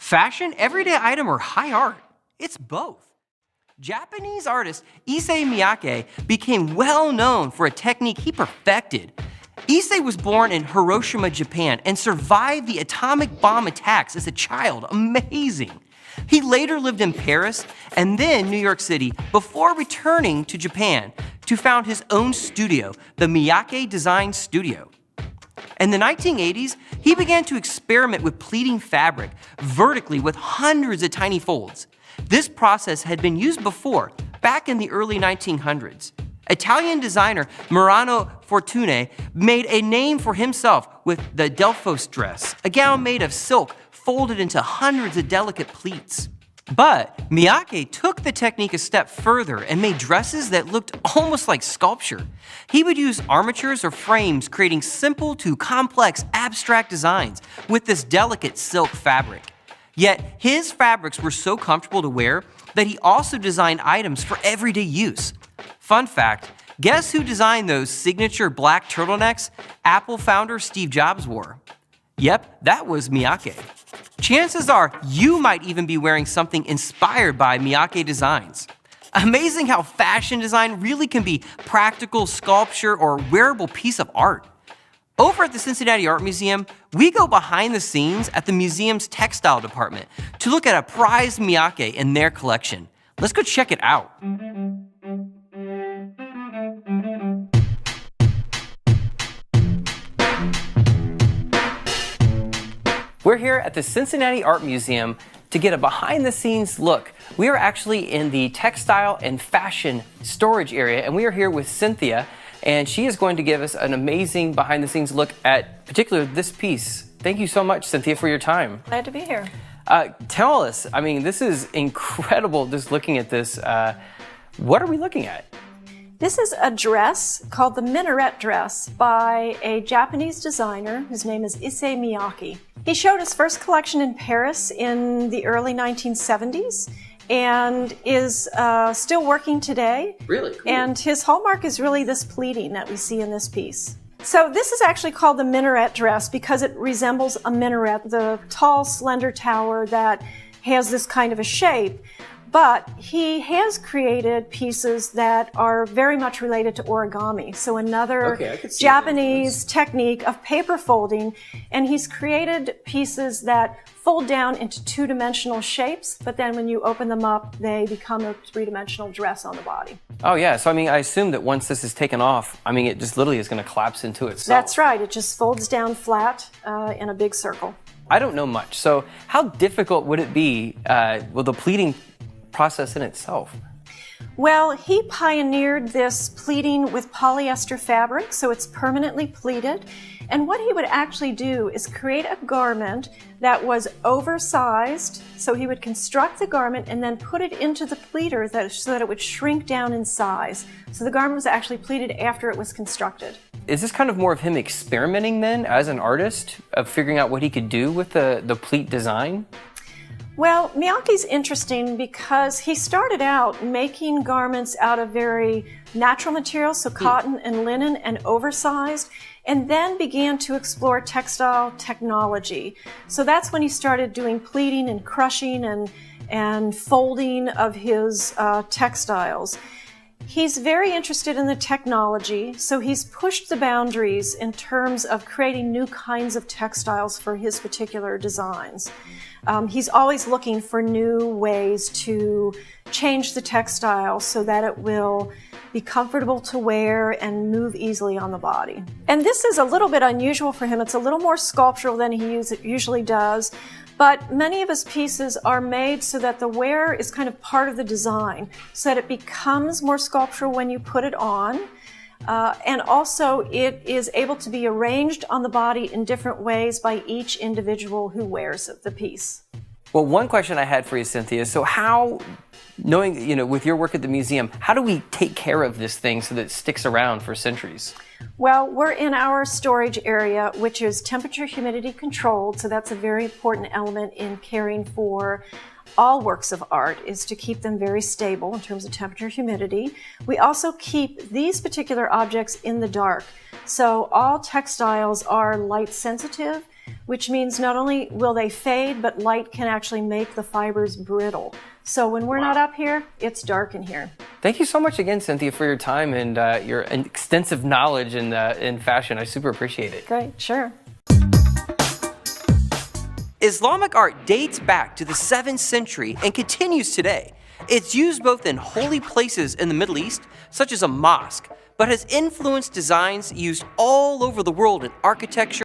Fashion, everyday item, or high art? It's both. Japanese artist Issey Miyake became well known for a technique he perfected. Issey was born in Hiroshima, Japan, and survived the atomic bomb attacks as a child. Amazing. He later lived in Paris and then New York City before returning to Japan to found his own studio, the Miyake Design Studio. In the 1980s, he began to experiment with pleating fabric vertically with hundreds of tiny folds. This process had been used before, back in the early 1900s. Italian designer Murano Fortuny made a name for himself with the Delphos dress, a gown made of silk folded into hundreds of delicate pleats. But Miyake took the technique a step further and made dresses that looked almost like sculpture. He would use armatures or frames, creating simple to complex abstract designs with this delicate silk fabric. Yet his fabrics were so comfortable to wear that he also designed items for everyday use. Fun fact, guess who designed those signature black turtlenecks Apple founder Steve Jobs wore? Yep, that was Miyake. Chances are you might even be wearing something inspired by Miyake designs. Amazing how fashion design really can be practical sculpture or wearable piece of art. Over at the Cincinnati Art Museum, we go behind the scenes at the museum's textile department to look at a prized Miyake in their collection. Let's go check it out. We're here at the Cincinnati Art Museum to get a behind-the-scenes look. We are actually in the textile and fashion storage area, and we are here with Cynthia, and she is going to give us an amazing behind-the-scenes look at particularly this piece. Thank you so much, Cynthia, for your time. Glad to be here. Tell us, I mean, this is incredible just looking at this. What are we looking at? This is a dress called the minaret dress by a Japanese designer whose name is Issey Miyake. He showed his first collection in Paris in the early 1970s and is still working today. Really cool. And his hallmark is really this pleating that we see in this piece. So this is actually called the minaret dress because it resembles a minaret, the tall, slender tower that has this kind of a shape. But he has created pieces that are very much related to origami. So another Japanese technique of paper folding. And he's created pieces that fold down into two-dimensional shapes, but then when you open them up, they become a three-dimensional dress on the body. Oh yeah, so I mean, I assume that once this is taken off, I mean, it just literally is going to collapse into itself. That's right, it just folds down flat in a big circle. I don't know much, so how difficult would it be with the pleating process in itself? Well, he pioneered this pleating with polyester fabric, so it's permanently pleated. And what he would actually do is create a garment that was oversized, so he would construct the garment and then put it into the pleater so that it would shrink down in size. So the garment was actually pleated after it was constructed. Is this kind of more of him experimenting then as an artist, of figuring out what he could do with the pleat design? Well, Miyake's interesting because he started out making garments out of very natural materials, so cotton and linen, and oversized, and then began to explore textile technology. So that's when he started doing pleating and crushing and folding of his textiles. He's very interested in the technology, so he's pushed the boundaries in terms of creating new kinds of textiles for his particular designs. He's always looking for new ways to change the textile so that it will be comfortable to wear and move easily on the body. And this is a little bit unusual for him. It's a little more sculptural than he usually does, but many of his pieces are made so that the wear is kind of part of the design, so that it becomes more sculptural when you put it on. And also it is able to be arranged on the body in different ways by each individual who wears the piece. Well, one question I had for you, Cynthia, so how, knowing, with your work at the museum, how do we take care of this thing so that it sticks around for centuries? Well, we're in our storage area, which is temperature humidity controlled, so that's a very important element in caring for all works of art, is to keep them very stable in terms of temperature humidity. We also keep these particular objects in the dark. So all textiles are light sensitive, which means not only will they fade, but light can actually make the fibers brittle. So when we're not up here, it's dark in here. Thank you so much again, Cynthia, for your time and your extensive knowledge in fashion. I super appreciate it. Great, sure. Islamic art dates back to the 7th century and continues today. It's used both in holy places in the Middle East, such as a mosque, but has influenced designs used all over the world in architecture,